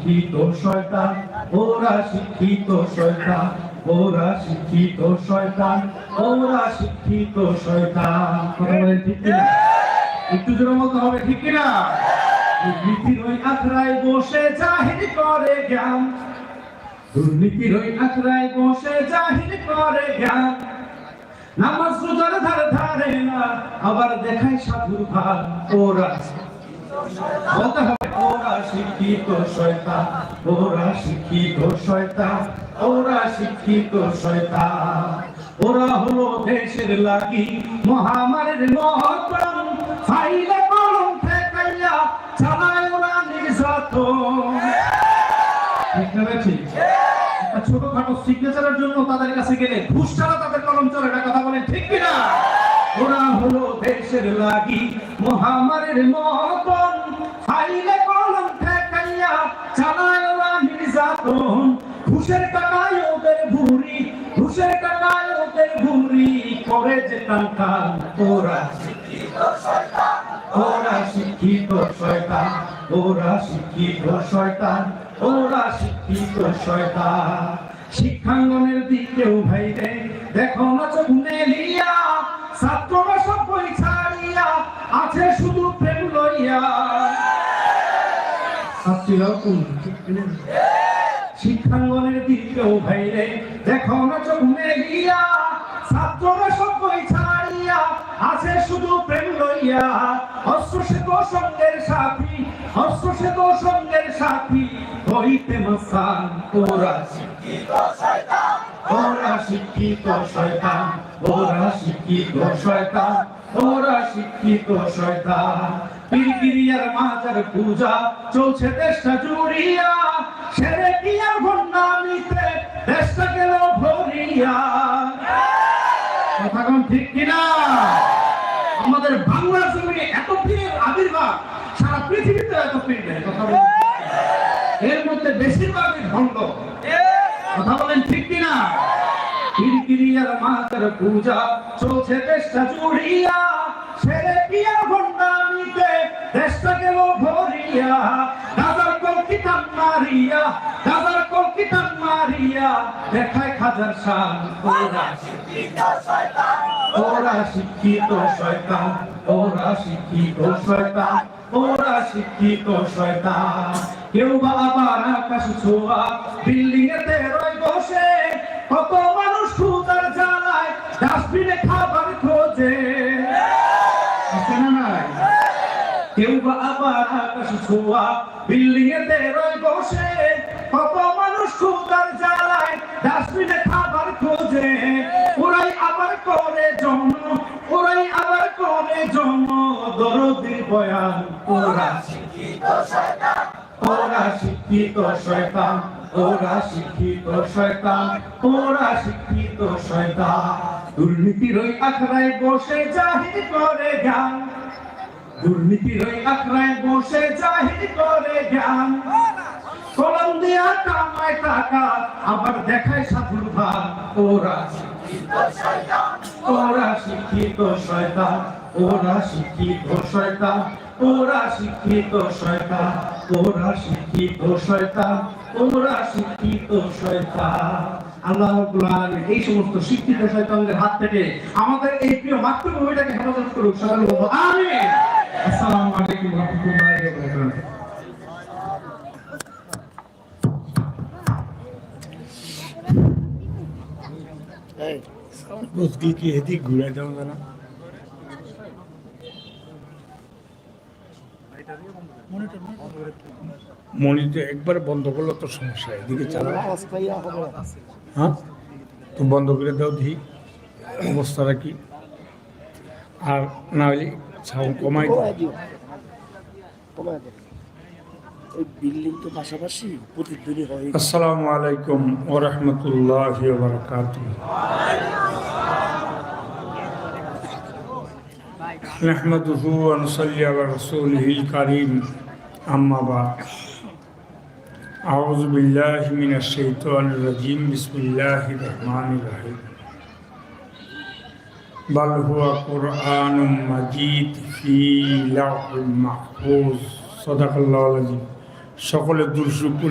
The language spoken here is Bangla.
শিক্ষিত শয়তান, ওরা শিক্ষিত শয়তান, ওরা শিক্ষিত শয়তান, ওরা শিক্ষিত শয়তান। কথা বলেন ঠিক কিনা? একটু জোরে বলতে হবে, ঠিক কিনা? দুর্নীতির ওই আখড়ায় বসে জাহির করে জ্ঞান, দুর্নীতির ওই আখড়ায় বসে জাহির করে জ্ঞান, নামাজ রোজার ধারে ধারে না, আবার দেখায় সাধুর ভান। ওরা বলতে হবে, ওরা শিক্ষিত শয়তান, ওরা শিক্ষিত শয়তান, ওরা শিক্ষিত শয়তান। ওরা হলো দেশের লাগি মহামারীর মহতম, ফাইলে কলম ঠেকাইয়া চালায় ওরা নির্যাতন। ঠিক না ঠিক? ছোটখাটো সিগনেচারের জন্য তাদের কাছে গেলে ঘুষ ছাড়া তাদের কলম চলে না। কথা বলেন ঠিক কিনা? ওরা হলো দেশের লাগি মহামারীর মতন, ফাইলে কলম ঠেকাইয়া চালায় ওরা নির্যাতন। ঘুষের টাকায় ওদের ভুরি, ঘুষের টাকায় ওদের ভুরি করে যে টান। ওরা শিক্ষিত শয়তান, ওরা শিক্ষিত শয়তান, ওরা শিক্ষিত শয়তান, ওরা শিক্ষিত শয়তান। শিক্ষাঙ্গনের দিকেও ভাইরে দেখো না চোখ মেলিয়া, ছাত্ররা সব বই ছাড়িয়া আছে শুধু প্রেম লইয়া। ছাত্রীরাও কোন শিক্ষাঙ্গনের দিকেও ভাইরে দেখো না চোখ মেলিয়া, ছাত্ররা সব বই ছাড়িয়া আছে শুধু প্রেম লইয়া। অস্ত্র সে তো সঙ্গের সাথী, অস্ত্র সে তো সঙ্গের সাথী হইতে মস্তান। ওরা শিক্ষিত শয়তান, ওরা শিক্ষিত শয়তান, ওরা শিক্ষিত শয়তান, ওরা শিক্ষিত শয়তান। পীরগিরিয়ার মাজার পূজা চলছে দেশটা জুড়িয়া, সেরে কি আর ভণ্ডামিতে দেশটা গেল ভরিয়া। কথা কোন ঠিক কিনা? আমাদের বাংলার জমিনে এত পীরের আবির্ভাব, সারা পৃথিবীতে এত পীর নেই। কথা বলেন, এর মধ্যে বেশিরভাগই ভণ্ড। কথা বলেন ঠিক কিনা? পীরগিরিয়ার মাজার পূজা চলছে দেশটা জুড়িয়া, সেরে কি আর ভণ্ডামিতে দেশটা গেল ভরিয়া। গাজার কলকি টান মারিয়া, গাজার কলকি টান মারিয়া দেখায় খাজার শান। ওরা শিক্ষিত শয়তান, ওরা শিক্ষিত শয়তান, ওরা শিক্ষিত শয়তান, ওরা শিক্ষিত শয়তান। কেউ বা আবার আকাশ ছোঁয়া বিল্ডিং এতে রয় বসে, কত মানুষ ক্ষুধার জ্বালায় ডাস্টবিনে খাবার খোঁজে। আছে না নাই? কেউ বা আবার আকাশ ছোঁয়া বিল্ডিং এতে রয় বসে, কত মানুষ ক্ষুধার জ্বালায় ডাস্টবিনে খাবার খোঁজে। ওরাই আবার করে জন্ম, ওরাই আবার করে জন্ম দরদির বয়ান। ওরা শিক্ষিত শয়তান, ওরা শিক্ষিত শয়তান, ওরা শিক্ষিত শয়তান, ওরা শিক্ষিত শয়তান। দুর্নীতির ওই আখড়ায় বসে জাহির করে জ্ঞান, দুর্নীতির ওই আখড়ায় বসে জাহির করে জ্ঞান। কলম দিয়া কামায় টাকা, আবার দেখায় সাধুর ভান। ওরা শিক্ষিত শয়তান, ওরা শিক্ষিত শয়তান, ওরা শিক্ষিত শয়তান, ওরা শিক্ষিত শয়তান, ওরা শিক্ষিত শয়তান, ওরা শিক্ষিত শয়তান। আল্লাহ রাব্বুল আলামিন এই সমস্ত শিক্ষিত শয়তানদের হাত থেকে আমাদের এই প্রিয় মাতৃভূমিটাকে হেফাজত করুক। সকলে বলবো আমিন। আসসালামু আলাইকুম ওয়া রাহমাতুল্লাহি ওয়া বারাকাতুহু। বুঝকি কি এদিক ঘুরে যাও না? মনিটর একবার বন্ধ করলে তো সমস্যা, এদিকে চালাও। হ্যাঁ, তুমি বন্ধ করে দাও, দেখি অবস্থাটা কি। আর না হলে সাউন্ড কমাই দাও। আসসালামু আলাইকুম ওয়া রাহমাতুল্লাহি ওয়া বারাকাতুহু। নাহমাদুহু ওয়া নুসাল্লি আলা রাসূলিহিল কারীম, আম্মা বা'দ। আউযু বিল্লাহি মিনাশ শাইতানির রাজীম, বিসমিল্লাহির রহমানির রহিম। বাল হুয়া কুরআনুম মাজিদ ফি লাওহিল মাহফুজ। সাদাকাল্লাহুল আযীম। সকলে দুরূদ